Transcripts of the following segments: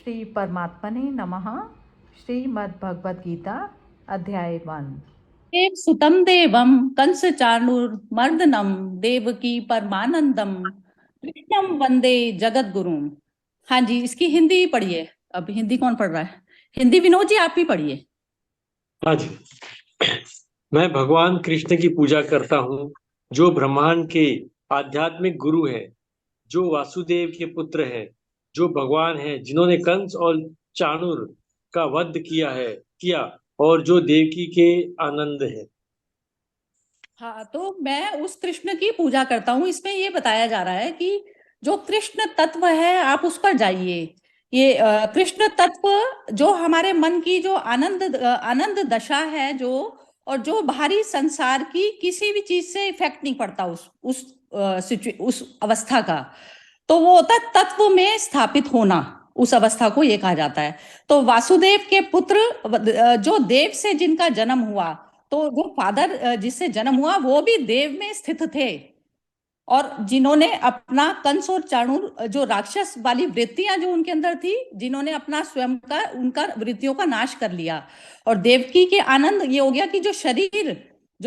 श्री परमात्मने नमः। श्रीमद् भगवद गीता अध्याय 1। देव सुतम देवम कंस चाणूरमर्दनम देवकी परमानंदम कृष्णम वंदे जगत गुरुम। हाँ जी, इसकी हिंदी पढ़िए। अब हिंदी कौन पढ़ रहा है? हिंदी विनोद जी आप ही पढ़िए। हाँ जी। मैं भगवान कृष्ण की पूजा करता हूँ, जो ब्रह्मांड के आध्यात्मिक गुरु है, जो वासुदेव के पुत्र है, जो भगवान है, जिन्होंने कंस और चाणूर का वध किया और जो देवकी के आनंद है। हाँ, तो मैं उस कृष्ण की पूजा करता हूँ। इसमें ये बताया जा रहा है कि जो कृष्ण तत्व है आप उस पर जाइए। ये कृष्ण तत्व जो हमारे मन की जो आनंद दशा है, जो और जो बाहरी संसार की किसी भी चीज से इफेक्ट नहीं पड़ता उस अवस्था का, तो वो होता है तत्व में स्थापित होना। उस अवस्था को ये कहा जाता है। तो वासुदेव के पुत्र जो देव से जिनका जन्म हुआ, तो वो फादर जिससे जन्म हुआ वो भी देव में स्थित थे, और जिन्होंने अपना कंस और चाणूर जो राक्षस वाली वृत्तियां जो उनके अंदर थी, जिन्होंने अपना स्वयं का उनका वृत्तियों का नाश कर लिया। और देवकी के आनंद ये हो गया कि जो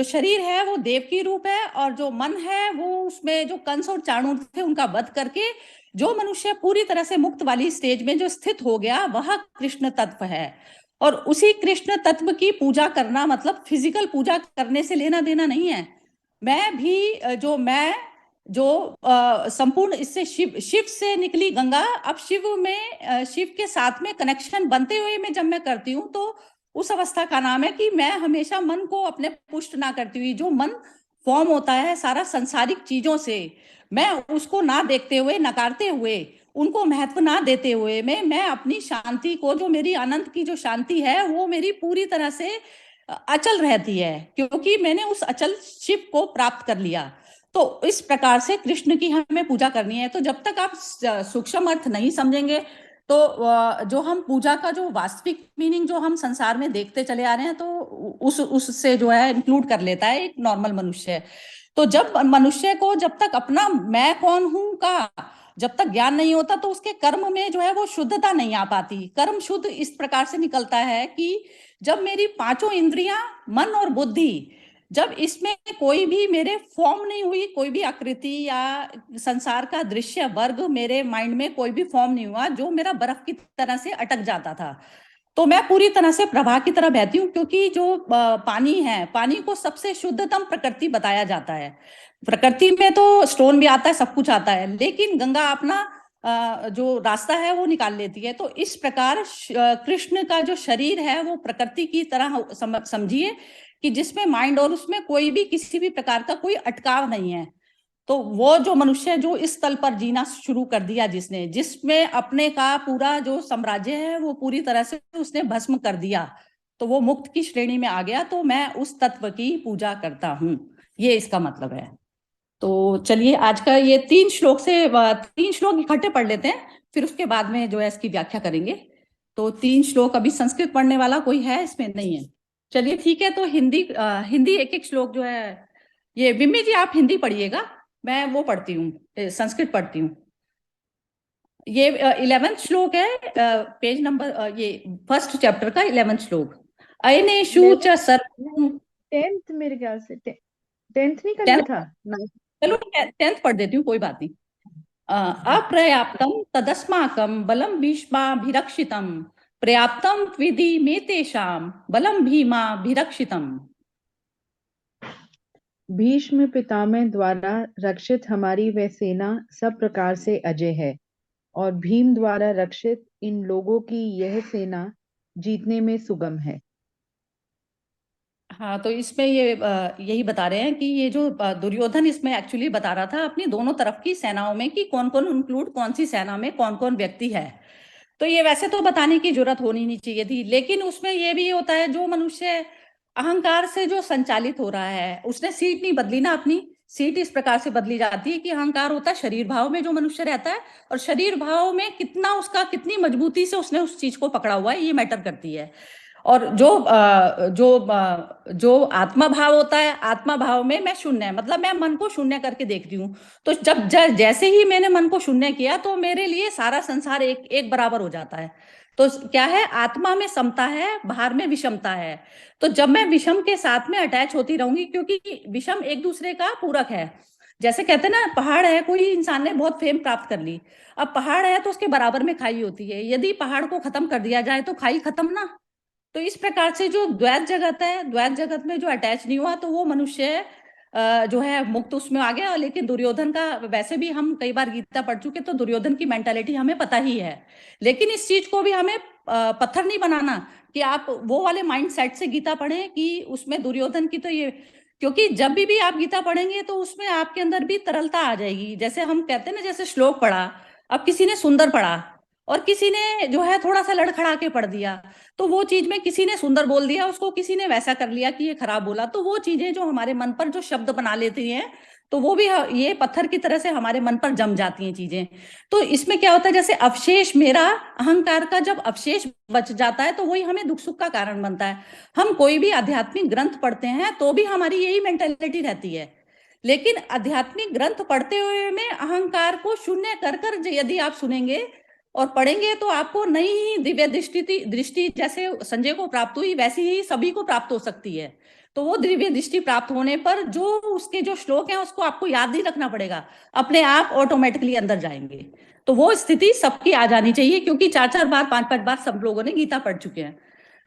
शरीर है वो देवकी रूप है, और जो मन है वो उसमें जो कंस और चाणूर थे उनका वध करके जो मनुष्य पूरी तरह से मुक्त वाली स्टेज में जो स्थित हो गया, वह कृष्ण तत्व है। और उसी कृष्ण तत्व की पूजा करना मतलब फिजिकल पूजा करने से लेना देना नहीं है। मैं भी जो संपूर्ण इससे शिव शिव से निकली गंगा, अब शिव में शिव के साथ में कनेक्शन बनते हुए में जब मैं करती हूँ, तो उस अवस्था का नाम है कि मैं हमेशा मन को अपने पुष्ट ना करती हुई, जो मन फॉर्म होता है सारा संसारिक चीजों से, मैं उसको ना देखते हुए, नकारते हुए, उनको महत्व ना देते हुए मैं अपनी शांति को, जो मेरी आनंद की जो शांति है वो मेरी पूरी तरह से अचल रहती है, क्योंकि मैंने उस अचल शिव को प्राप्त कर लिया। तो इस प्रकार से कृष्ण की हमें पूजा करनी है। तो जब तक आप सूक्ष्म अर्थ नहीं समझेंगे, तो जो हम पूजा का जो वास्तविक मीनिंग जो हम संसार में देखते चले आ रहे हैं, तो उससे जो है इंक्लूड कर लेता है एक नॉर्मल मनुष्य। तो जब मनुष्य को जब तक अपना मैं कौन हूं का जब तक ज्ञान नहीं होता, तो उसके कर्म में जो है वो शुद्धता नहीं आ पाती। कर्म शुद्ध इस प्रकार से निकलता है कि जब मेरी पांचों इंद्रियां, मन और बुद्धि, जब इसमें कोई भी मेरे फॉर्म नहीं हुई, कोई भी आकृति या संसार का दृश्य वर्ग मेरे माइंड में कोई भी फॉर्म नहीं हुआ, जो मेरा बर्फ की तरह से अटक जाता था, तो मैं पूरी तरह से प्रवाह की तरह बहती हूँ। क्योंकि जो पानी है, पानी को सबसे शुद्धतम प्रकृति बताया जाता है। प्रकृति में तो स्टोन भी आता है, सब कुछ आता है, लेकिन गंगा अपना जो रास्ता है वो निकाल लेती है। तो इस प्रकार कृष्ण का जो शरीर है वो प्रकृति की तरह समझिए, कि जिसमें माइंड और उसमें कोई भी किसी भी प्रकार का कोई अटकाव नहीं है। तो वो जो मनुष्य जो इस तल पर जीना शुरू कर दिया, जिसने जिसमें अपने का पूरा जो साम्राज्य है वो पूरी तरह से उसने भस्म कर दिया, तो वो मुक्त की श्रेणी में आ गया। तो मैं उस तत्व की पूजा करता हूँ, ये इसका मतलब है। तो चलिए आज का ये 3 श्लोक इकट्ठे पढ़ लेते हैं, फिर उसके बाद में जो है इसकी व्याख्या करेंगे। तो 3 श्लोक, अभी संस्कृत पढ़ने वाला कोई है इसमें? नहीं है। चलिए ठीक है, तो हिंदी एक एक श्लोक जो है, ये बिम्मी जी आप हिंदी पढ़िएगा, मैं वो पढ़ती हूँ, संस्कृत पढ़ती हूँ। ये 11th श्लोक है, पेज नंबर, ये फर्स्ट चैप्टर का 11th श्लोक। अयनेषु च सर्व। 10th मेरे ख्याल से 10th नहीं करना 10th, था ना। चलो 10th पढ़ देती हूँ, कोई बात नहीं। अपर्याप्तम तदस्माकं बलम भीष्माभिरक्षितम पर्याप्तम विधि में तेषाम बलम भीमाभिरक्षितम। भीष्म पितामह द्वारा रक्षित हमारी वह सेना सब प्रकार से अजय है, और भीम द्वारा रक्षित इन लोगों की यह सेना जीतने में सुगम है। हाँ, तो इसमें ये यही बता रहे हैं कि ये जो दुर्योधन इसमें एक्चुअली बता रहा था अपनी दोनों तरफ की सेनाओं में कि कौन कौन इंक्लूड, कौन सी सेना में कौन कौन व्यक्ति है। तो ये वैसे तो बताने की जरूरत होनी नहीं चाहिए थी, लेकिन उसमें ये भी होता है जो मनुष्य अहंकार से जो संचालित हो रहा है, उसने सीट नहीं बदली ना अपनी। सीट इस प्रकार से बदली जाती है कि अहंकार होता है शरीर भाव में जो मनुष्य रहता है, और शरीर भाव में कितना उसका, कितनी मजबूती से उसने उस चीज को पकड़ा हुआ है, ये मैटर करती है। और जो आत्मा भाव होता है, आत्मा भाव में मैं शून्य, मतलब मैं मन को शून्य करके देखती हूँ। तो जैसे ही मैंने मन को शून्य किया तो मेरे लिए सारा संसार एक बराबर हो जाता है। तो क्या है, आत्मा में समता है, बाहर में विषमता है। तो जब मैं विषम के साथ में अटैच होती रहूंगी, क्योंकि विषम एक दूसरे का पूरक है। जैसे कहते हैं ना, पहाड़ है, कोई इंसान ने बहुत फेम प्राप्त कर ली, अब पहाड़ है तो उसके बराबर में खाई होती है, यदि पहाड़ को खत्म कर दिया जाए तो खाई खत्म ना। तो इस प्रकार से जो द्वैत जगत है, द्वैत जगत में जो अटैच नहीं हुआ तो वो मनुष्य जो है मुक्त उसमें आ गया। लेकिन दुर्योधन का, वैसे भी हम कई बार गीता पढ़ चुके, तो दुर्योधन की मेंटालिटी हमें पता ही है। लेकिन इस चीज को भी हमें पत्थर नहीं बनाना कि आप वो वाले माइंड सेट से गीता पढ़ें कि उसमें दुर्योधन की तो ये, क्योंकि जब भी आप गीता पढ़ेंगे तो उसमें आपके अंदर भी तरलता आ जाएगी। जैसे हम कहते हैं ना, जैसे श्लोक पढ़ा, अब किसी ने सुंदर पढ़ा और किसी ने जो है थोड़ा सा लड़खड़ा के पढ़ दिया, तो वो चीज में किसी ने सुंदर बोल दिया, उसको किसी ने वैसा कर लिया कि ये खराब बोला, तो वो चीजें जो हमारे मन पर जो शब्द बना लेती हैं, तो वो भी ये पत्थर की तरह से हमारे मन पर जम जाती हैं चीजें। तो इसमें क्या होता है, जैसे अवशेष, मेरा अहंकार का जब अवशेष बच जाता है तो वही हमें दुख सुख का कारण बनता है। हम कोई भी आध्यात्मिक ग्रंथ पढ़ते हैं तो भी हमारी यही मेंटेलिटी रहती है। लेकिन आध्यात्मिक ग्रंथ पढ़ते हुए में अहंकार को शून्य कर कर यदि आप सुनेंगे और पढ़ेंगे तो आपको नई ही दिव्य दृष्टि जैसे संजय को प्राप्त हुई, वैसी ही सभी को प्राप्त हो सकती है। तो वो दिव्य दृष्टि प्राप्त होने पर जो उसके जो श्लोक हैं उसको आपको याद नहीं रखना पड़ेगा, अपने आप ऑटोमेटिकली अंदर जाएंगे। तो वो स्थिति सबकी आ जानी चाहिए, क्योंकि 4-4 बार 5-5 बार सब लोगों ने गीता पढ़ चुके हैं।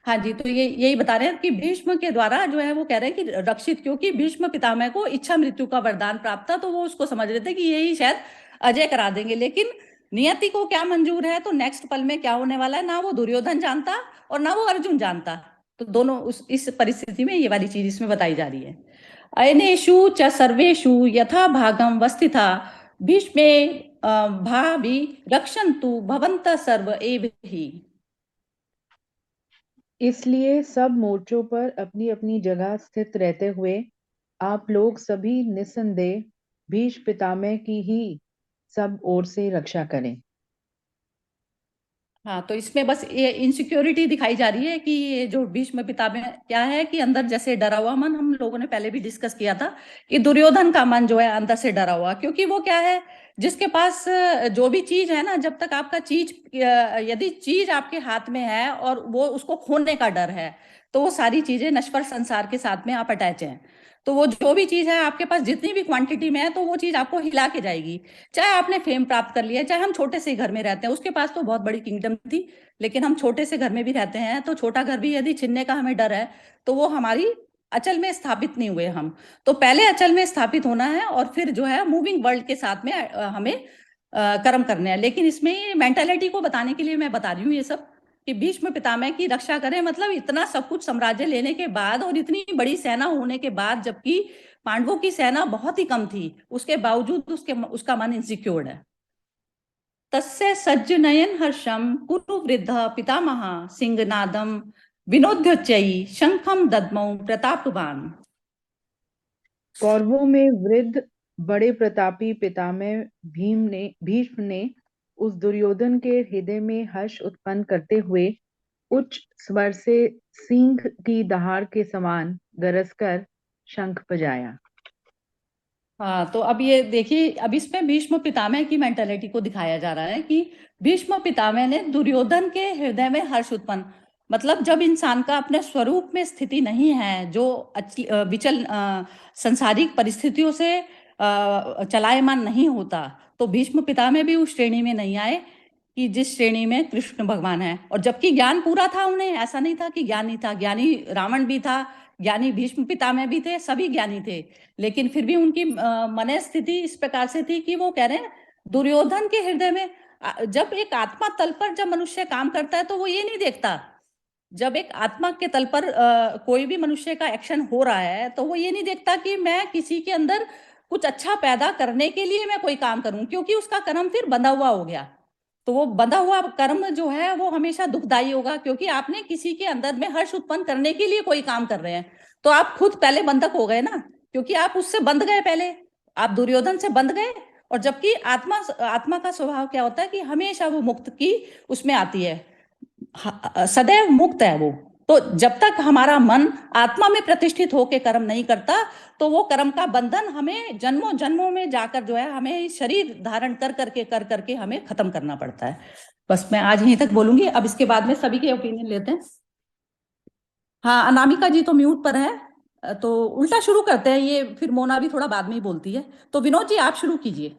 हाँ जी, तो ये यही बता रहे हैं कि भीष्म के द्वारा जो है वो कह रहे हैं कि रक्षित, क्योंकि भीष्म पितामह को इच्छा मृत्यु का वरदान प्राप्त था, तो वो उसको समझ रहे थे कि यही शायद अजय करा देंगे। लेकिन नियति को क्या मंजूर है, तो नेक्स्ट पल में क्या होने वाला है, ना वो दुर्योधन जानता और ना वो अर्जुन जानता। तो दोनों इस परिस्थिति में ये वाली चीज इसमें बताई जा रही है। अयनेषु च सर्वेषु यथा भागम वस्थिता भीष्मे भावी रक्षन्तु भवन्तः सर्व एव हि। इसलिए सब मोर्चों पर अपनी अपनी जगह स्थित रहते हुए आप लोग सभी निस्संदेह भीष्म पितामह की ही सब ओर से रक्षा करें। हाँ, तो इसमें बस ये इनसिक्योरिटी दिखाई जा रही है कि ये जो भीष्म पितामह क्या है कि अंदर जैसे डरा हुआ मन, हम लोगों ने पहले भी डिस्कस किया था कि दुर्योधन का मन जो है अंदर से डरा हुआ, क्योंकि वो क्या है, जिसके पास जो भी चीज है ना, जब तक आपका चीज, यदि चीज आपके हाथ में है और वो उसको खोने का डर है, तो वो सारी चीजें नश्वर संसार के साथ में आप अटैच हैं। तो वो जो भी चीज है आपके पास जितनी भी क्वांटिटी में है, तो वो चीज आपको हिला के जाएगी। चाहे आपने फेम प्राप्त कर लिया, चाहे हम छोटे से घर में रहते हैं, उसके पास तो बहुत बड़ी किंगडम थी, लेकिन हम छोटे से घर में भी रहते हैं, तो छोटा घर भी यदि छीनने का हमें डर है, तो वो हमारी अचल में स्थापित नहीं हुए हम। तो पहले अचल में स्थापित होना है और फिर जो है मूविंग वर्ल्ड के साथ में हमें कर्म करने हैं। लेकिन इसमें मेंटालिटी को बताने के लिए मैं बता रही हूँ ये सब, कि भीष्म पितामह की रक्षा करें, मतलब इतना सब कुछ साम्राज्य लेने के बाद और इतनी बड़ी सेना होने के बाद, जबकि पांडवों की सेना बहुत ही कम थी, उसके बावजूद उसका मन इनसिक्योर्ड है। तस्य सज्जनयन हर्षम कुरु वृद्ध पितामह सिंहनादम विनोद्योच्चयी शंखम दद्मौ प्रतापवान। कौरवों में वृद्ध बड़े प्रतापी पितामह भीष्म ने उस दुर्योधन के हृदय में हर्ष उत्पन्न करते हुए उच्च स्वर से सिंह की दहाड़ के समान गरजकर शंख बजाया। हाँ, तो अब ये देखिए, अब इसमें भीष्म पितामह की मेंटालिटी को दिखाया जा रहा है कि भीष्म पितामह ने दुर्योधन के हृदय में हर्ष उत्पन्न, मतलब जब इंसान का अपने स्वरूप में स्थिति नहीं है, जो विचल संसारिक परिस्थितियों से चलायमान नहीं होता, तो भीष्म पितामह भी उस श्रेणी में नहीं आए कि जिस श्रेणी में कृष्ण भगवान है। और जबकि ज्ञान पूरा था उन्हें, ऐसा नहीं था कि ज्ञान नहीं था, ज्ञानी रावण भी था, ज्ञानी भीष्म पितामह भी थे, सभी ज्ञानी थे। लेकिन फिर भी उनकी मन स्थिति इस प्रकार से थी कि वो कह रहे हैं दुर्योधन के हृदय में, जब एक आत्मा तल पर जब मनुष्य काम करता है तो वो ये नहीं देखता, जब एक आत्मा के तल पर कोई भी मनुष्य का एक्शन हो रहा है, तो वो ये नहीं देखता कि मैं किसी के अंदर कुछ अच्छा पैदा करने के लिए मैं कोई काम करूं, क्योंकि उसका कर्म फिर बंधा हुआ हो गया। तो वो बंधा हुआ कर्म जो है वो हमेशा दुखदायी होगा, क्योंकि आपने किसी के अंदर में हर्ष उत्पन्न करने के लिए कोई काम कर रहे हैं, तो आप खुद पहले बंधक हो गए ना, क्योंकि आप उससे बंध गए, पहले आप दुर्योधन से बंध गए। और जबकि आत्मा का स्वभाव क्या होता है कि हमेशा वो मुक्त की उसमें आती है, सदैव मुक्त है वो। तो जब तक हमारा मन आत्मा में प्रतिष्ठित होकर कर्म नहीं करता, तो वो कर्म का बंधन हमें जन्मों जन्मों में जाकर जो है हमें शरीर धारण कर करके हमें खत्म करना पड़ता है। बस मैं आज यहीं तक बोलूंगी, अब इसके बाद में सभी के ओपिनियन लेते हैं। हाँ, अनामिका जी तो म्यूट पर है, तो उल्टा शुरू करते हैं, ये फिर मोना भी थोड़ा बाद में ही बोलती है। तो विनोद जी आप शुरू कीजिए।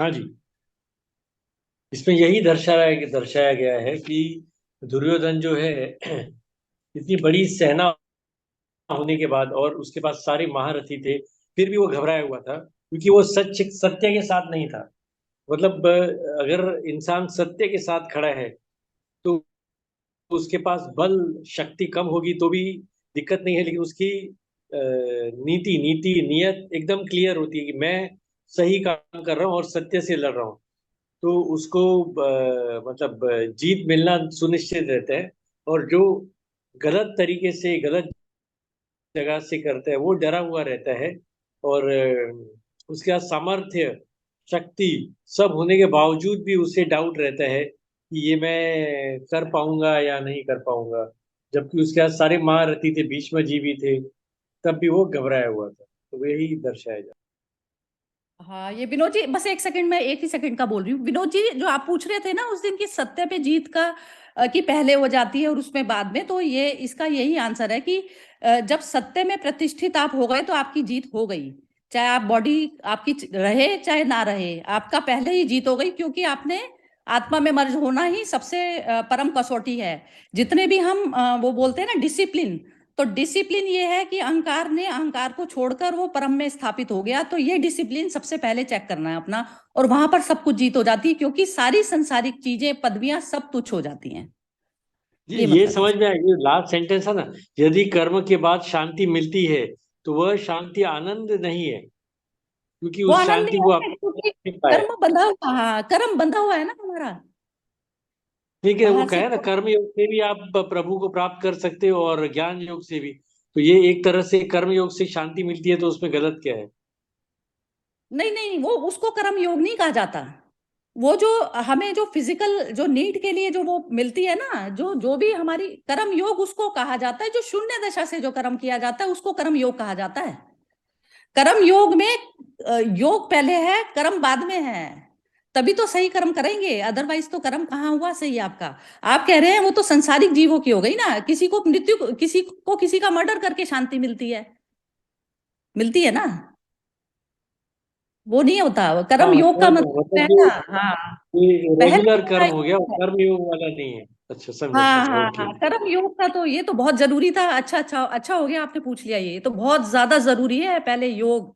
हाँ जी, इसमें यही दर्शाया गया है कि दुर्योधन जो है इतनी बड़ी सेना होने के बाद और उसके पास सारे महारथी थे, फिर भी वो घबराया हुआ था, क्योंकि वो सत्य के साथ नहीं था। मतलब अगर इंसान सत्य के साथ खड़ा है तो उसके पास बल शक्ति कम होगी तो भी दिक्कत नहीं है, लेकिन उसकी नीति नियत एकदम क्लियर होती है कि मैं सही काम कर रहा हूँ और सत्य से लड़ रहा हूँ, तो उसको मतलब जीत मिलना सुनिश्चित रहता है। और जो गलत तरीके से गलत जगह से करता है वो डरा हुआ रहता है, और उसके पास सामर्थ्य शक्ति सब होने के बावजूद भी उसे डाउट रहता है कि ये मैं कर पाऊंगा या नहीं कर पाऊंगा, जबकि उसके पास सारे महारथी थे, भीष्म जी भी थे, तब भी वो घबराया हुआ था। तो यही दर्शाया जाता हाँ, ये विनोद जी बस एक सेकंड, में एक ही सेकंड का बोल रही हूँ। विनोद जी जो आप पूछ रहे थे ना उस दिन की सत्य पे जीत का, कि पहले हो जाती है और उसमें बाद में, तो ये इसका यही आंसर है कि जब सत्य में प्रतिष्ठित आप हो गए तो आपकी जीत हो गई। चाहे आप बॉडी आपकी रहे चाहे ना रहे, आपका पहले ही जीत हो गई, क्योंकि आपने आत्मा में मर्ज होना ही सबसे परम कसौटी है। जितने भी हम वो बोलते हैं ना डिसिप्लिन, तो डिसिप्लिन ये है कि अहंकार ने अहंकार को छोड़कर वो परम में स्थापित हो गया, तो ये डिसिप्लिन सबसे पहले चेक करना है अपना, और वहां पर सब कुछ जीत हो जाती है, क्योंकि सारी संसारिक चीजें पदवियां सब तुच्छ हो जाती हैं। है। ये ये मतलब है समझ में आया, ये लास्ट सेंटेंस है ना, यदि कर्म के बाद शांति मिलती है तो वह शांति आनंद नहीं है, क्योंकि वो उस आनंद शांति को आप नहीं है, क्योंकि नहीं पाए। कर्म बंधा हुआ, हाँ कर्म बंधा हुआ है ना हमारा, ठीक है, वो बाहर से कहे ना कर्म योग से भी आप प्रभु को प्राप्त कर सकते हो और ज्ञान योग से भी, तो ये एक तरह से कर्म योग से शांति मिलती है, तो उसमें गलत क्या है? नहीं नहीं, वो उसको कर्म योग नहीं कहा जाता। वो जो हमें जो फिजिकल जो नीड के लिए जो वो मिलती है ना, जो जो भी हमारी कर्म योग उसको कहा जाता है, जो शून्य दशा से जो कर्म किया जाता है उसको कर्म योग कहा जाता है। कर्म योग में योग पहले है कर्म बाद में है, तभी तो सही कर्म करेंगे, अदरवाइज तो कर्म कहाँ हुआ सही आपका। आप कह रहे हैं वो तो संसारिक जीवों की हो गई ना, किसी को मृत्यु, किसी को किसी का मर्डर करके शांति मिलती है ना, वो नहीं होता। वो कर्म हाँ योग का समझ गया, मतलब है मतलब ना, हाँ ये पहले रेगुलर होता कर्म हो गया, वो है। कर्म योग वाला नहीं है। अच्छा, समझा हाँ समझा, हाँ ओके। हाँ, कर्म योग का तो ये तो बहुत जरूरी था। अच्छा अच्छा अच्छा हो गया आपने पूछ लिया, ये तो बहुत ज्यादा जरूरी है। पहले योग,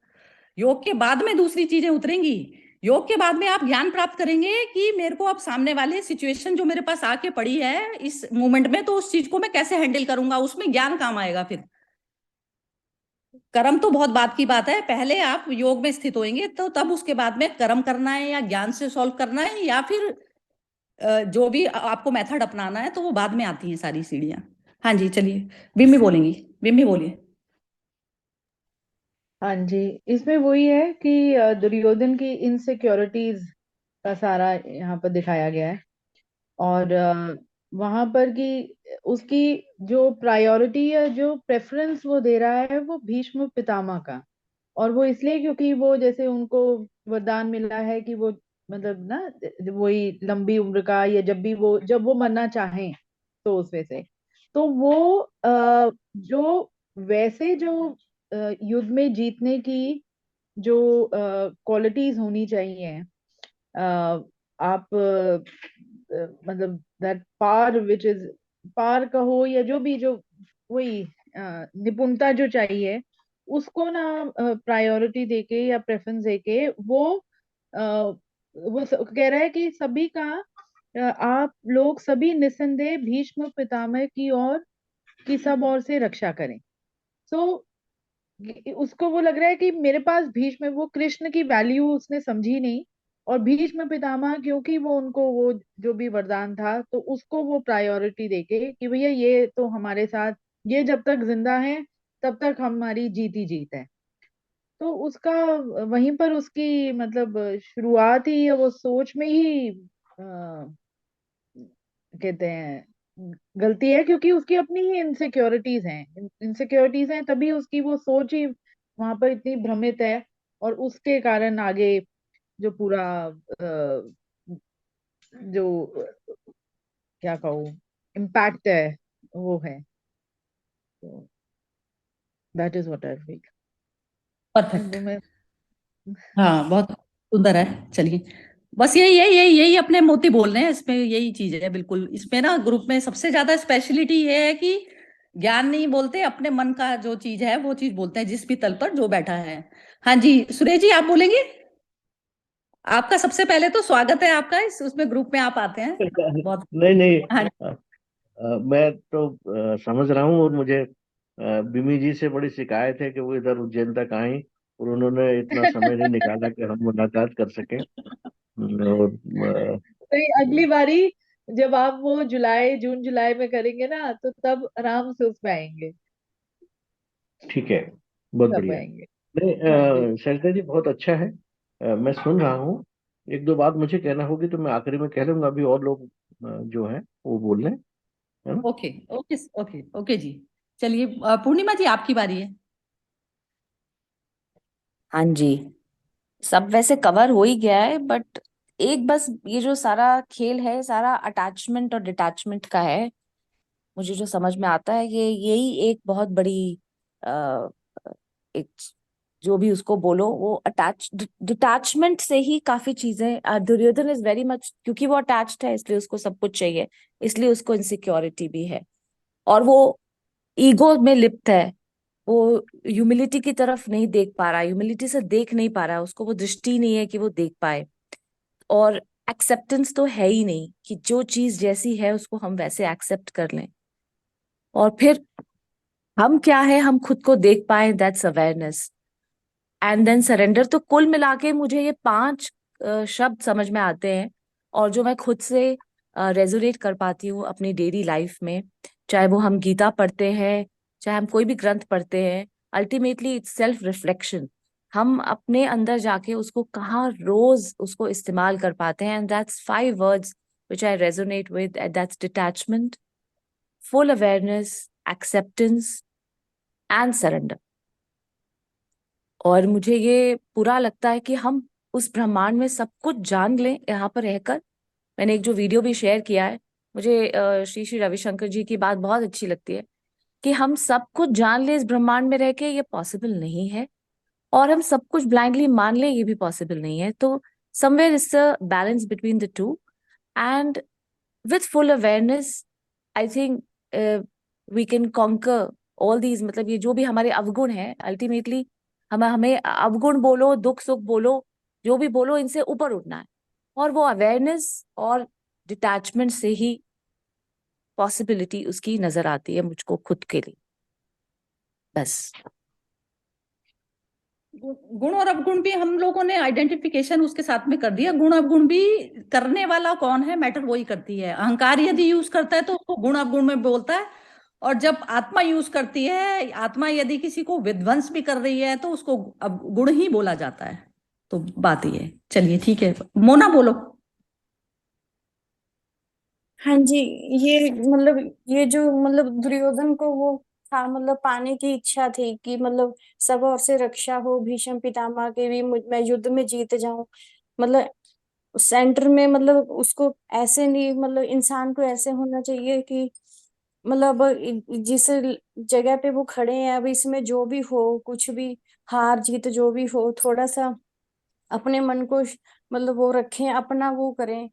योग के बाद में दूसरी चीजें उतरेंगी। योग के बाद में आप ज्ञान प्राप्त करेंगे कि मेरे को अब सामने वाले सिचुएशन जो मेरे पास आके पड़ी है इस मोमेंट में, तो उस चीज को मैं कैसे हैंडल करूंगा, उसमें ज्ञान काम आएगा फिर। कर्म तो बहुत बात की बात है, पहले आप योग में स्थित होंगे तो तब उसके बाद में कर्म करना है या ज्ञान से सॉल्व करना है, या फिर जो भी आपको मेथड अपनाना है, तो वो बाद में आती हैं सारी सीढ़ियां। हाँ जी, चलिए बिम्मी बोलेंगी, बिम्मी बोलिए। हाँ जी, इसमें वही है कि दुर्योधन की इनसिक्योरिटीज का सारा यहाँ पर दिखाया गया है। और वहां पर कि उसकी जो प्रायोरिटी या जो प्रेफरेंस वो दे रहा है वो भीष्म पितामह का। और वो इसलिए क्योंकि वो जैसे उनको वरदान मिला है कि वो मतलब ना वही लंबी उम्र का, या जब वो मरना चाहें तो उस वजह से तो वो जो वैसे जो युद्ध में जीतने की जो क्वालिटीज होनी चाहिए, आप मतलब दैट पार विच इज पार कहो या जो भी जो वही निपुणता जो चाहिए उसको ना प्रायोरिटी देके या प्रेफरेंस देके वो कह रहा है कि सभी का आप लोग सभी निस्संदेह भीष्म पितामह की ओर की सब ओर से रक्षा करें। सो उसको वो लग रहा है कि मेरे पास भीष्म, वो कृष्ण की वैल्यू उसने समझी नहीं, और भीष्म पितामह क्योंकि वो उनको वो जो भी वरदान था तो उसको वो प्रायोरिटी देके कि भैया ये तो हमारे साथ, ये जब तक जिंदा है तब तक हमारी जीत ही जीत है। तो उसका वहीं पर उसकी मतलब शुरुआत ही वो सोच में ही कहते हैं गलती है, क्योंकि उसकी अपनी ही इनसिक्योरिटीज हैं, तभी उसकी वो सोच ही वहां पर इतनी भ्रमित है, और उसके कारण आगे जो पूरा जो क्या कहूँ इम्पैक्ट है वो है। तो that is what I feel. Perfect. मैं हाँ, बहुत सुंदर है। चलिए, बस यही यही यही यही अपने मोती बोल रहे हैं, इसमें यही चीज है बिल्कुल। इसमें ना ग्रुप में सबसे ज्यादा स्पेशलिटी ये है कि ज्ञान नहीं बोलते, अपने मन का जो चीज है वो चीज बोलते हैं, जिस भी तल पर जो बैठा है। हाँ जी, सुरेश जी, आप बोलेंगे। आपका सबसे पहले तो स्वागत है आपका, इस उसमें ग्रुप में आप आते हैं। बहुत। नहीं नहीं, हाँ। मैं तो समझ रहा हूँ, और मुझे बिमी जी से बड़ी शिकायत है कि वो इधर उज्जैन तक आई और उन्होंने इतना समय नहीं निकाला कि हम मुलाकात कर सकें। और नहीं, अगली बारी जब आप वो जून जुलाई में करेंगे ना, तो तब आराम से उसमें आएंगे, ठीक है, बहुत तब बढ़िया। आएंगे। नहीं, हाँ जी। शैलजा जी बहुत अच्छा है। मैं सुन रहा हूँ। एक दो बात मुझे कहना होगी तो मैं आखिरी में कह लूंगा, अभी और लोग जो हैं वो बोल रहे हैं, है ना। ओके ओके ओके ओके जी। चलिए, पूर्णिमा जी, आपकी बारी है। हाँ जी, सब वैसे कवर हो ही गया है, बट एक बस ये जो सारा खेल है सारा अटैचमेंट और डिटैचमेंट का है। मुझे जो समझ में आता है ये यही एक बहुत बड़ी आ, एक, जो भी उसको बोलो, वो डिटैचमेंट से ही काफी चीजें। दुर्योधन इज वेरी मच, क्योंकि वो अटैच्ड है इसलिए उसको सब कुछ चाहिए, इसलिए उसको इनसिक्योरिटी भी है, और वो ईगो में लिप्त है। वो ह्यूमिलिटी की तरफ नहीं देख पा रहा, ह्यूमिलिटी से देख नहीं पा रहा, उसको वो दृष्टि नहीं है कि वो देख पाए। और एक्सेप्टेंस तो है ही नहीं कि जो चीज जैसी है उसको हम वैसे एक्सेप्ट कर लें, और फिर हम क्या है हम खुद को देख पाए, that's awareness and then surrender. तो कुल मिला के मुझे ये 5 शब्द समझ में आते हैं, और जो मैं खुद से रेजोनेट कर पाती हूँ अपनी डेली लाइफ में। चाहे वो हम गीता पढ़ते हैं, चाहे हम कोई भी ग्रंथ पढ़ते हैं, अल्टीमेटली इट्स सेल्फ रिफ्लेक्शन। हम अपने अंदर जाके उसको कहाँ रोज उसको इस्तेमाल कर पाते हैं, and that's 5 words which I resonate with, and that's detachment, full awareness, acceptance and surrender। और मुझे ये पूरा लगता है कि हम उस ब्रह्मांड में सब कुछ जान लें यहाँ पर रहकर। मैंने एक जो वीडियो भी शेयर किया है, मुझे श्री श्री रविशंकर जी की बात बहुत अच्छी लगती है कि हम सब कुछ जान ले इस ब्रह्मांड में रह के, ये पॉसिबल नहीं है। और हम सब कुछ ब्लाइंडली मान ले, ये भी पॉसिबल नहीं है। तो somewhere is a balance between the two, and with full awareness I think we can conquer all these. मतलब ये जो भी हमारे अवगुण हैं, अल्टीमेटली हमें हमें अवगुण बोलो, दुख सुख बोलो, जो भी बोलो, इनसे ऊपर उठना है। और वो अवेयरनेस और डिटैचमेंट से ही पॉसिबिलिटी उसकी नजर आती है मुझको खुद के लिए, बस। गुण और अवगुण भी हम लोगों ने आइडेंटिफिकेशन उसके साथ में कर दिया। गुण अवगुण भी करने वाला कौन है, मैटर वही करती है। अहंकार यदि यूज करता है तो उसको गुण अवगुण में बोलता है, और जब आत्मा यूज करती है, आत्मा यदि किसी को विध्वंस भी कर रही है तो उसको अब गुण ही बोला जाता है। तो बात ये है। चलिए ठीक है, मोना बोलो। हाँ जी, ये मतलब ये जो मतलब दुर्योधन को वो था, मतलब पाने की इच्छा थी कि मतलब सब ओर से रक्षा हो, भीष्म पितामह के भी, मैं युद्ध में जीत जाऊं। मतलब सेंटर में, मतलब उसको ऐसे नहीं, मतलब इंसान को ऐसे होना चाहिए कि मतलब जिस जगह पे वो खड़े हैं अब, इसमें जो भी हो, कुछ भी हार जीत जो भी हो, थोड़ा सा अपने मन को मतलब वो रखें, अपना वो करें।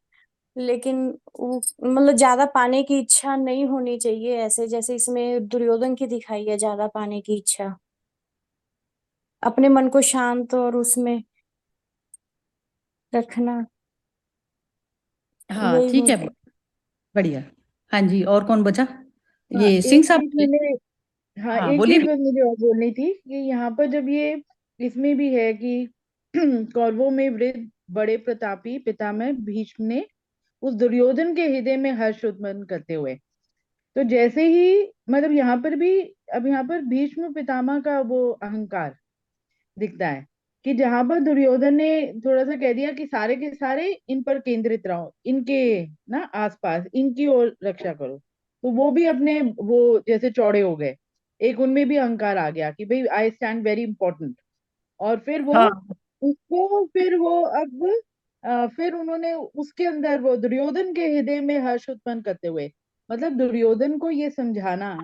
लेकिन मतलब ज्यादा पाने की इच्छा नहीं होनी चाहिए, ऐसे जैसे इसमें दुर्योधन की दिखाई है ज्यादा पाने की इच्छा। अपने मन को शांत और उसमें रखना, हाँ यही ठीक है, मुझे। बढ़िया। हाँ जी, और कौन बचा? हाँ, ये सिंह एक साहब चीज बोलिए। मैंने हाँ, हाँ एक बोलिए। चीज बस मुझे और बोलनी थी कि यहाँ पर जब ये इसमें भी है कि कौरवों में वृद्ध बड़े प्रतापी पितामह भीष्म ने उस दुर्योधन के हृदय में हर्ष उत्पन्न करते हुए, तो जैसे ही मतलब यहाँ पर भी, अब यहाँ पर भीष्म पितामह का वो अहंकार दिखता है कि जहां पर दुर्योधन ने थोड़ा सा कह दिया कि सारे के सारे इन पर केंद्रित रहो, इनके ना आसपास इनकी ओर रक्षा करो, तो वो भी अपने वो जैसे चौड़े हो गए, एक उनमें भी अहंकार आ गया कि भाई आई स्टैंड वेरी इंपॉर्टेंट। और फिर वो हाँ उसको फिर वो अब फिर उन्होंने उसके अंदर वो दुर्योधन के हृदय में हर्ष उत्पन्न करते हुए, मतलब दुर्योधन को ये समझाना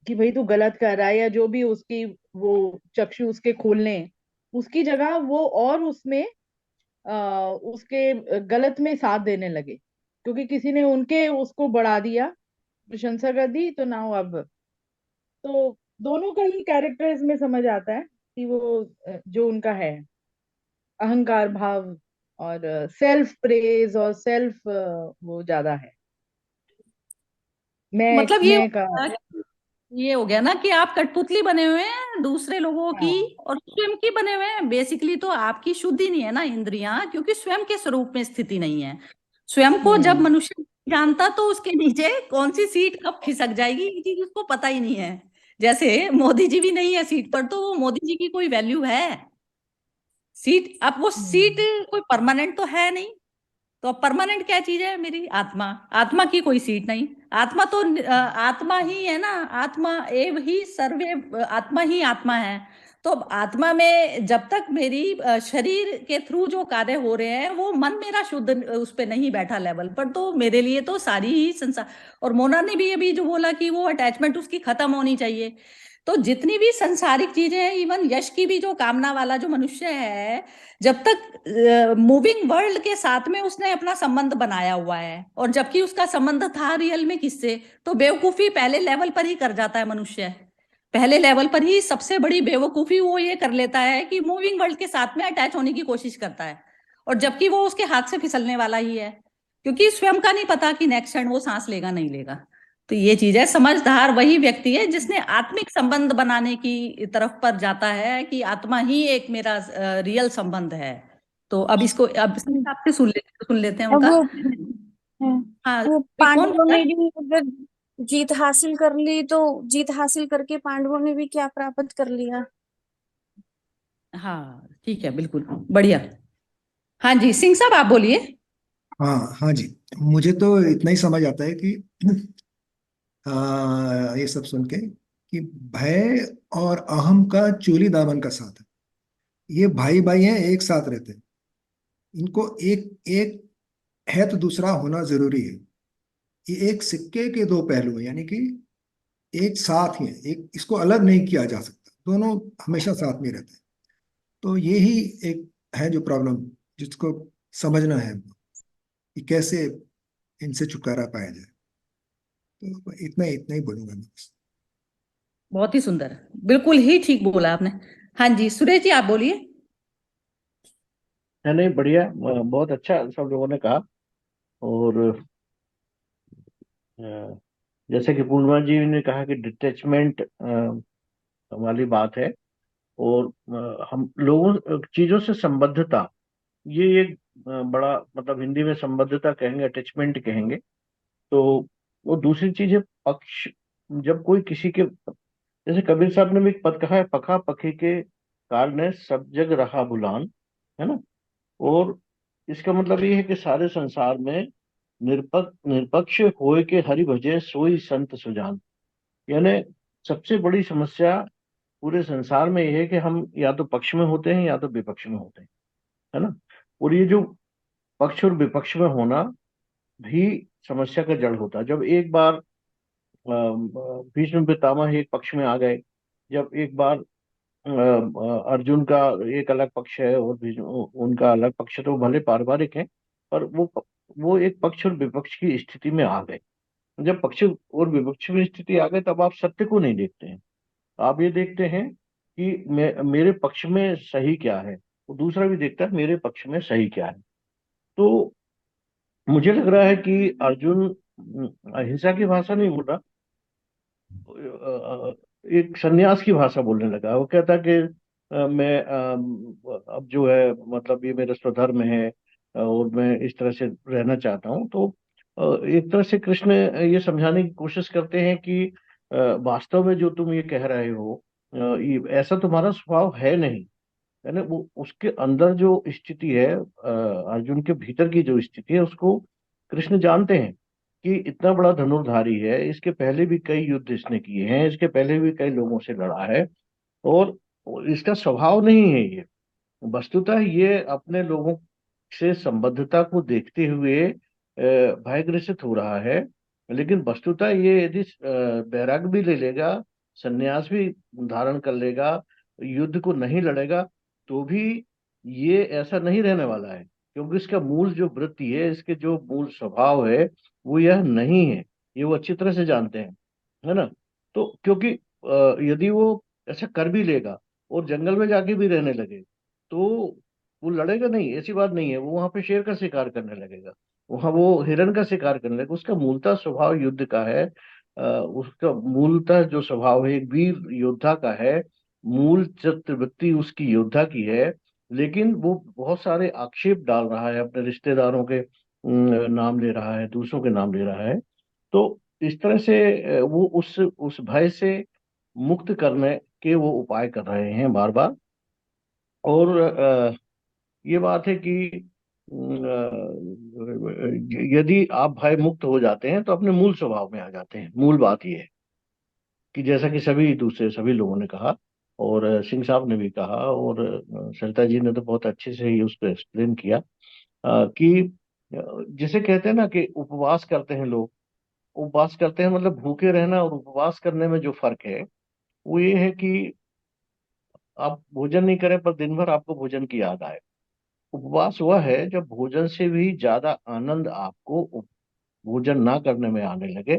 कि भाई तू गलत कर रहा है, या जो भी उसकी वो चक्षु उसके खोलने, उसकी जगह वो और उसमें उसके गलत में साथ देने लगे, क्योंकि किसी ने उनके उसको बढ़ा दिया, प्रशंसा कर दी, तो नाउ अब तो दोनों का ही कैरेक्टर इसमें समझ आता है कि वो जो उनका है अहंकार भाव और सेल्फ प्रेज और सेल्फ वो ज्यादा है, मतलब मैं का। ये हो गया ना कि आप कठपुतली बने हुए हैं दूसरे लोगों की हाँ। और स्वयं की बने हुए हैं। बेसिकली तो आपकी शुद्धि नहीं है ना इंद्रियां, क्योंकि स्वयं के स्वरूप में स्थिति नहीं है। स्वयं को जब हम्म। मनुष्य नहीं जानता तो उसके नीचे कौन सी सीट कब खिसक जाएगी ये चीज उसको पता ही नहीं है। जैसे मोदी जी भी नहीं है सीट पर, तो वो मोदी जी की कोई वैल्यू है? सीट, अब वो सीट हम्म। कोई परमानेंट तो है नहीं। तो परमानेंट क्या चीज है? मेरी आत्मा। आत्मा की कोई सीट नहीं। आत्मा तो आत्मा ही है ना। आत्मा एव ही सर्वे, आत्मा ही आत्मा है। तो अब आत्मा में जब तक मेरी शरीर के थ्रू जो कार्य हो रहे हैं वो मन मेरा शुद्ध उस पे नहीं बैठा लेवल पर, तो मेरे लिए तो सारी ही संसार। और मोना ने भी अभी जो बोला कि वो अटैचमेंट उसकी खत्म होनी चाहिए। तो जितनी भी संसारिक चीजें हैं, इवन यश की भी जो कामना वाला जो मनुष्य है, जब तक मूविंग वर्ल्ड के साथ में उसने अपना संबंध बनाया हुआ है, और जबकि उसका संबंध था रियल में किससे, तो बेवकूफी पहले लेवल पर ही कर जाता है मनुष्य। पहले लेवल पर ही सबसे बड़ी बेवकूफी वो ये कर लेता है कि मूविंग वर्ल्ड के साथ में अटैच होने की कोशिश करता है, और जबकि वो उसके हाथ से फिसलने वाला ही है, क्योंकि स्वयं का नहीं पता कि नेक्स्ट क्षण वो सांस लेगा नहीं लेगा। तो ये चीज है, समझदार वही व्यक्ति है जिसने आत्मिक संबंध बनाने की तरफ पर जाता है कि आत्मा ही एक मेरा रियल संबंध है। तो अब इसको अब आपसे सुन लेते हैं अब उनका। वो हाँ, हाँ, वो कोई कौन पांडवों बोल रहा ने है? भी अगर जीत हासिल कर ली, तो जीत हासिल करके पांडवों ने भी क्या प्राप्त कर लिया। हाँ ठीक है, बिल्कुल बढ़िया। हाँ जी, सिंह साहब आप बोलिए। हाँ हाँ जी। मुझे तो इतना ही समझ आता है कि ये सब सुन के कि भय और अहम का चोली दामन का साथ है। ये भाई भाई हैं, एक साथ रहते हैं। इनको एक एक है तो दूसरा होना जरूरी है। ये एक सिक्के के दो पहलू हैं, यानी कि एक साथ ही है, एक इसको अलग नहीं किया जा सकता, दोनों हमेशा साथ में रहते हैं। तो यही एक है जो प्रॉब्लम, जिसको समझना है कि कैसे इनसे छुटकारा पाया जाए। तो इतना ही बोलूंगा मैं बस। बहुत ही सुंदर, बिल्कुल ही ठीक बोला आपने। हाँ जी, सुरेश जी आप बोलिए। है नहीं, बढ़िया, बहुत अच्छा सब लोगों ने कहा। और अ, जैसे कि पूर्णिमा जी ने कहा कि डिटैचमेंट वाली बात है। और हम लोगों चीजों से संबद्धता, ये एक बड़ा, मतलब हिंदी में संबद्धता कहेंगे, अटैचमेंट कहेंगे। तो वो दूसरी चीज है पक्ष। जब कोई किसी के, जैसे कबीर साहब ने भी एक पद कहा है, पखा पखी के कारणे सब जग रहा भुलान, है ना। और इसका मतलब ये है कि सारे संसार में निरपक्ष होए के हरि भजे सोई संत सुजान। यानी सबसे बड़ी समस्या पूरे संसार में यह है कि हम या तो पक्ष में होते हैं या तो विपक्ष में होते हैं, है ना। और ये जो पक्ष और विपक्ष में होना भी समस्या का जड़ होता है। जब एक बार भीष्म पितामह एक पक्ष में आ गए, जब एक बार अर्जुन का एक अलग पक्ष है और भीष्म उनका अलग पक्ष है, तो भले पारिवारिक है, पर वो एक पक्ष और विपक्ष की स्थिति में आ गए। जब पक्ष और विपक्ष की स्थिति आ गई, तब आप सत्य को नहीं देखते हैं, आप ये देखते हैं कि मेरे पक्ष में सही क्या है, वो दूसरा भी देखता है मेरे पक्ष में सही क्या है। तो मुझे लग रहा है कि अर्जुन अहिंसा की भाषा नहीं बोल रहा, एक सन्यास की भाषा बोलने लगा। वो कहता कि मैं अब जो है, मतलब ये मेरा स्वधर्म है और मैं इस तरह से रहना चाहता हूँ। तो एक तरह से कृष्ण ये समझाने की कोशिश करते हैं कि वास्तव में जो तुम ये कह रहे हो, ये ऐसा तुम्हारा स्वभाव है नहीं। यानी वो उसके अंदर जो स्थिति है, अर्जुन के भीतर की जो स्थिति है, उसको कृष्ण जानते हैं कि इतना बड़ा धनुर्धारी है, इसके पहले भी कई युद्ध इसने किए हैं, इसके पहले भी कई लोगों से लड़ा है, और इसका स्वभाव नहीं है ये। वस्तुतः ये अपने लोगों से संबद्धता को देखते हुए भयग्रसित हो रहा है। लेकिन वस्तुतः ये यदि बैराग भी ले लेगा, संन्यास भी धारण कर लेगा, युद्ध को नहीं लड़ेगा, तो भी ये ऐसा नहीं रहने वाला है, क्योंकि इसका मूल जो वृत्ति है, इसके जो मूल स्वभाव है, वो यह नहीं है। ये वो अच्छी तरह से जानते हैं, है ना। तो क्योंकि यदि वो ऐसा कर भी लेगा और जंगल में जाके भी रहने लगे, तो वो लड़ेगा नहीं, ऐसी बात नहीं है। वो वहां पे शेर का शिकार करने लगेगा, वहां वो हिरण का शिकार करने लगेगा। उसका मूलतः स्वभाव युद्ध का है। उसका मूलतः जो स्वभाव है एक वीर योद्धा का है, मूल चित्रवृत्ति उसकी योद्धा की है। लेकिन वो बहुत सारे आक्षेप डाल रहा है, अपने रिश्तेदारों के नाम ले रहा है, दूसरों के नाम ले रहा है। तो इस तरह से वो उस भय से मुक्त करने के वो उपाय कर रहे हैं बार बार। और ये बात है कि यदि आप भय मुक्त हो जाते हैं तो अपने मूल स्वभाव में आ जाते हैं। मूल बात ये है कि जैसा कि सभी लोगों ने कहा, और सिंह साहब ने भी कहा, और सरिता जी ने तो बहुत अच्छे से ही उसको एक्सप्लेन किया, कि जिसे कहते हैं ना कि उपवास करते हैं लोग। उपवास करते हैं मतलब भूखे रहना और उपवास करने में जो फर्क है वो ये है कि आप भोजन नहीं करें पर दिन भर आपको भोजन की याद आए। उपवास हुआ है जब भोजन से भी ज्यादा आनंद आपको भोजन ना करने में आने लगे,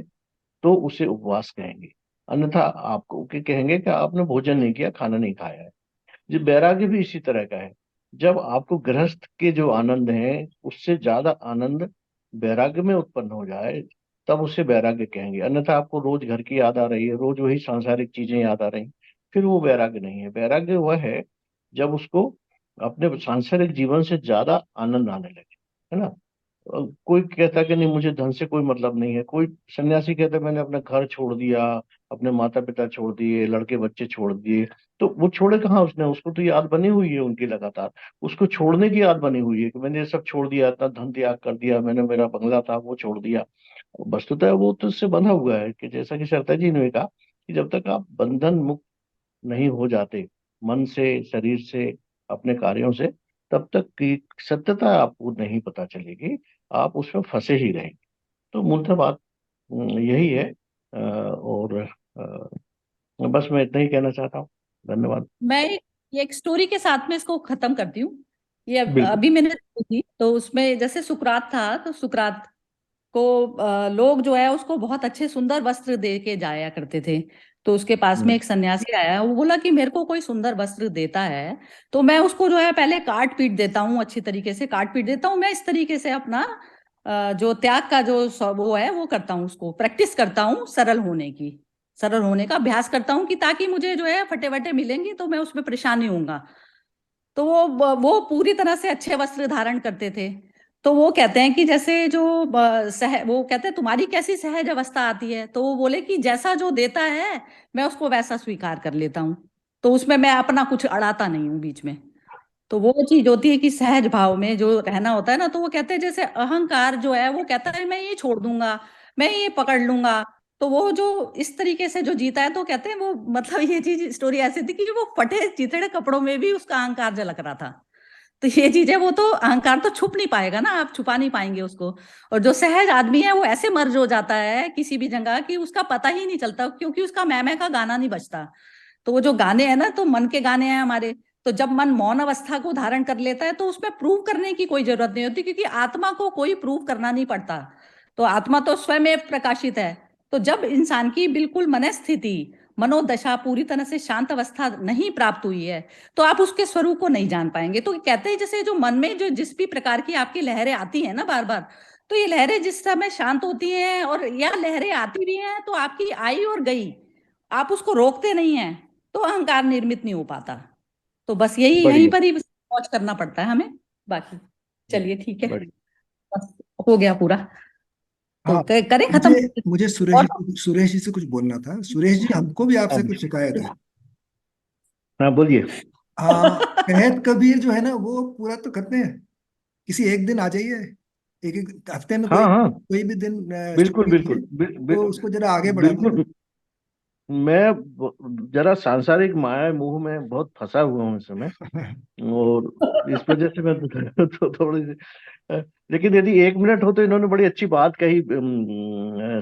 तो उसे उपवास कहेंगे। अन्यथा आपको कहेंगे कि आपने भोजन नहीं किया, खाना नहीं खाया है। जो वैराग्य भी इसी तरह का है। जब आपको गृहस्थ के जो आनंद है उससे ज्यादा आनंद वैराग्य में उत्पन्न हो जाए, तब उसे वैराग्य कहेंगे। अन्यथा आपको रोज घर की याद आ रही है, रोज वही सांसारिक चीजें याद आ रही, फिर वो वैराग्य नहीं है। वैराग्य वह है जब उसको अपने सांसारिक जीवन से ज्यादा आनंद आने लगे, है ना। कोई कहता कि नहीं मुझे धन से कोई मतलब नहीं है, कोई सन्यासी कहता मैंने अपना घर छोड़ दिया, अपने माता पिता छोड़ दिए, लड़के बच्चे छोड़ दिए। तो वो छोड़े कहाँ उसने, उसको तो याद बनी हुई है उनकी लगातार। उसको छोड़ने की याद बनी हुई है कि मैंने ये सब छोड़ दिया, इतना धन त्याग कर दिया मैंने, मेरा बंगला था वो छोड़ दिया। वस्तुतः वो तो उससे बंधा हुआ है कि जैसा कि सरता जी ने कहा कि जब तक आप बंधन मुक्त नहीं हो जाते मन से, शरीर से, अपने कार्यों से, तब तक की सत्यता आपको नहीं पता चलेगी, आप उसमें फंसे ही रहेंगे। तो मूलतः बात यही है। और बस मैं इतना ही कहना चाहता हूँ। धन्यवाद। मैं ये एक स्टोरी के साथ में इसको खत्म करती हूँ। ये बिल्कुल। अभी मैंने देखी थी, तो उसमें जैसे सुकरात था, तो सुकरात को लोग जो है उसको बहुत अच्छे सुंदर वस्त्र दे के जाया करते थे। तो उसके पास में एक सन्यासी आया, वो बोला कि मेरे को कोई सुंदर वस्त्र देता है तो मैं उसको जो है पहले काट पीट देता हूँ, अच्छी तरीके से काट पीट देता हूँ। मैं इस तरीके से अपना जो त्याग का जो वो है वो करता हूँ, उसको प्रैक्टिस करता हूँ, सरल होने का अभ्यास करता हूँ, कि ताकि मुझे जो है फटे वटे मिलेंगी तो मैं उसमें परेशान नहीं होऊंगा। तो वो पूरी तरह से अच्छे वस्त्र धारण करते थे। तो वो कहते हैं कि जैसे जो वो कहते हैं तुम्हारी कैसी सहज अवस्था आती है, तो वो बोले कि जैसा जो देता है मैं उसको वैसा स्वीकार कर लेता हूँ, तो उसमें मैं अपना कुछ अड़ाता नहीं हूँ बीच में। तो वो चीज होती है कि सहज भाव में जो रहना होता है ना। तो वो कहते हैं जैसे अहंकार जो है वो कहता है मैं ये छोड़ दूंगा, मैं ये पकड़ लूंगा। तो वो जो इस तरीके से जो जीता है, तो कहते हैं वो मतलब ये चीज स्टोरी ऐसी थी कि वो फटे चिथड़े कपड़ों में भी उसका अहंकार झलक रहा था। तो ये चीज है, वो तो अहंकार तो छुप नहीं पाएगा ना, आप छुपा नहीं पाएंगे उसको। और जो सहज आदमी है वो ऐसे मर्ज हो जाता है किसी भी जगह कि उसका पता ही नहीं चलता, क्योंकि उसका मैं का गाना नहीं बजता। तो वो जो गाने हैं ना, तो मन के गाने हैं हमारे। तो जब मन मौन अवस्था को धारण कर लेता है तो उसमें प्रूव करने की कोई जरूरत नहीं होती, क्योंकि आत्मा को कोई प्रूव करना नहीं पड़ता। तो आत्मा तो स्वयं प्रकाशित है। तो जब इंसान की बिल्कुल मनस्थिति, मनोदशा पूरी तरह से शांत अवस्था नहीं प्राप्त हुई है, तो आप उसके स्वरूप को नहीं जान पाएंगे। तो कहते हैं जैसे जो मन में जो जिस भी प्रकार की आपकी लहरें आती हैं ना बार बार, तो ये लहरें जिस समय शांत होती हैं और या लहरें आती भी हैं तो आपकी आई और गई, आप उसको रोकते नहीं हैं, तो अहंकार निर्मित नहीं हो पाता। तो बस यही यहीं बढ़िया। पर ही पहुंच करना पड़ता है हमें। बाकी चलिए ठीक है, बढ़िया। बस हो गया पूरा। तो हाँ, करें खत्म। मुझे मुझे और सुरेश जी से कुछ बोलना था। सुरेश जी, हमको भी आपसे अब कुछ शिकायत है। हाँ बोलिए। हाँ, कहत कबीर जो है ना वो पूरा तो करते हैं। किसी एक दिन आ जाइए, एक एक हफ्ते में हाँ कोई हाँ, कोई भी दिन बिल्कुल छुट्टी लीजिए, बिल्कुल तो उसको जरा आगे बढ़ा दीजिए। बिल्कुल। जरा सांसारिक माया मोह में बहुत फंसा हुआ हूँ इस समय, और इस वजह से मैं तो थोड़ी सी लेकिन यदि 1 मिनट हो तो इन्होंने बड़ी अच्छी बात कही,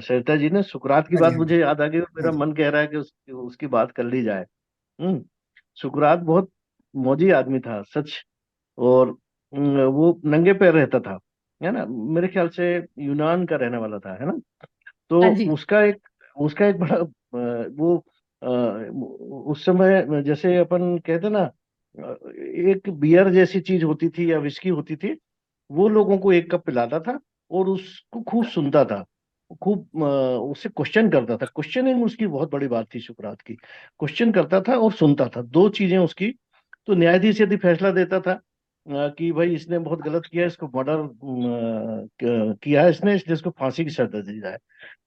सरिता जी ने सुकरात की हाँ जी, बात हाँ जी, मुझे याद आ गई, और हाँ मेरा जी। मन कह रहा है कि उसकी बात कर ली जाए। हम्म। सुकरात बहुत मौजी आदमी था सच। और वो नंगे पैर रहता था, है ना, मेरे ख्याल से यूनान का रहने वाला था, है ना। तो हाँ जी। उसका एक बड़ा वो उस समय जैसे अपन कहते ना, एक बियर जैसी चीज होती थी या विस्की होती थी, वो लोगों को एक कप पिलाता था और उसको खूब सुनता था, खूब उससे क्वेश्चन करता था। क्वेश्चनिंग उसकी बहुत बड़ी बात थी सुकरात की। क्वेश्चन करता था और सुनता था, दो चीजें उसकी। तो न्यायाधीश यदि फैसला देता था कि भाई इसने बहुत गलत किया, इसको मर्डर किया है इसने, इसलिए इसको फांसी की सजा दी जाए,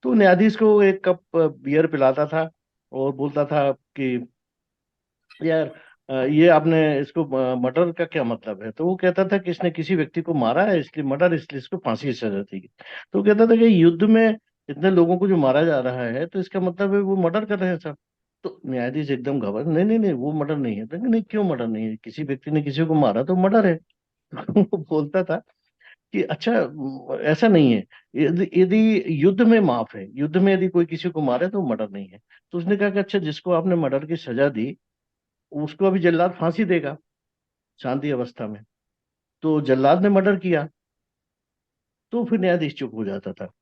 तो न्यायाधीश को एक कप बियर पिलाता था और बोलता था कि यार ये आपने इसको मर्डर का क्या मतलब है। तो वो कहता था कि इसने किसी व्यक्ति को मारा है इसलिए मर्डर, इसलिए इसको फांसी की सजा दी। तो वो कहता था कि युद्ध में इतने लोगों को जो मारा जा रहा है तो इसका मतलब है वो मर्डर कर रहे हैं सब। तो न्यायाधीश एकदम घबरा, नहीं नहीं नहीं वो मर्डर नहीं है। तो नहीं, क्यों मर्डर नहीं है, किसी व्यक्ति ने किसी को मारा तो मर्डर है। तो वो बोलता था कि अच्छा ऐसा नहीं है, यदि यदि युद्ध में माफ है, युद्ध में यदि कोई किसी को मारे तो मर्डर नहीं है। तो उसने कहा कि अच्छा जिसको आपने मर्डर की सजा दी उसको अभी जल्लाद फांसी देगा शांति अवस्था में, तो जल्लाद ने मर्डर किया। तो फिर न्यायाधीश चुप हो जाता था।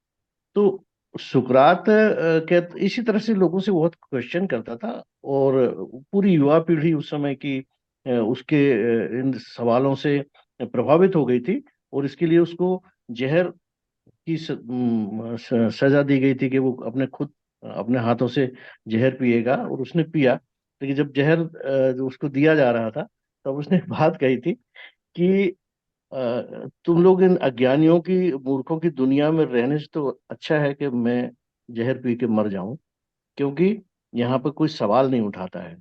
तो सुकरात इसी तरह से लोगों से बहुत क्वेश्चन करता था, और पूरी युवा पीढ़ी उस समय की उसके इन सवालों से प्रभावित हो गई थी, और इसके लिए उसको जहर की सजा दी गई थी कि वो अपने हाथों से जहर पिएगा, और उसने पिया। लेकिन जब जहर उसको दिया जा रहा था तब उसने एक बात कही थी कि तुम लोग इन अज्ञानियों की, मूर्खों की दुनिया में रहने से तो अच्छा है कि मैं जहर पी के मर जाऊं, क्योंकि यहाँ पर कोई सवाल नहीं उठाता है।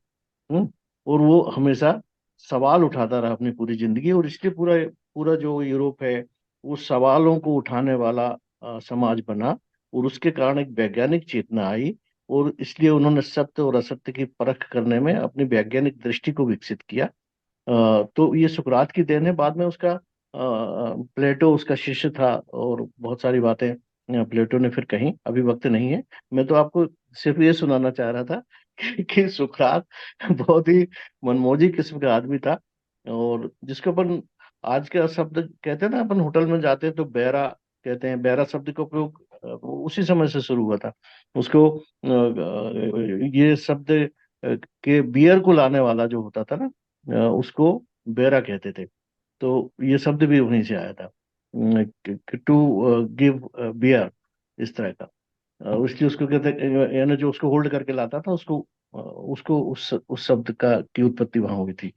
हम्म। और वो हमेशा सवाल उठाता रहा अपनी पूरी जिंदगी, और इसलिए पूरा पूरा जो यूरोप है वो सवालों को उठाने वाला समाज बना, और उसके कारण एक वैज्ञानिक चेतना आई, और इसलिए उन्होंने सत्य और असत्य की परख करने में अपनी वैज्ञानिक दृष्टि को विकसित किया। तो ये सुकरात की देन है। बाद में उसका प्लेटो उसका शिष्य था, और बहुत सारी बातें प्लेटो ने फिर कही, अभी वक्त नहीं है। मैं तो आपको सिर्फ ये सुनाना चाह रहा था कि सुकरात बहुत ही मनमौजी किस्म का आदमी था, और जिसको अपन आज का शब्द कहते हैं ना, अपन होटल में जाते हैं तो बैरा कहते हैं। बैरा शब्द का उपयोग उसी समय से शुरू हुआ था। उसको ये शब्द के बियर को लाने वाला जो होता था ना, उसको बेरा कहते थे। तो ये शब्द भी वहीं से आया था, टू गिव बियर, इस तरह का। इसलिए उसको कहते, यानी जो उसको होल्ड करके लाता था उसको उसको उस शब्द का की उत्पत्ति वहां हुई थी।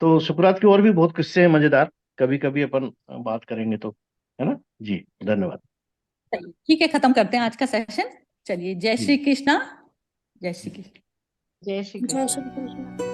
तो सुकरात के और भी बहुत किस्से हैं मजेदार, कभी कभी अपन बात करेंगे तो, है ना जी। धन्यवाद। चलिए, ठीक है, खत्म करते हैं आज का सेशन। चलिए, जय जी। श्री कृष्णा। जय श्री कृष्ण। जय श्री जय कृष्ण। श्री कृष्ण।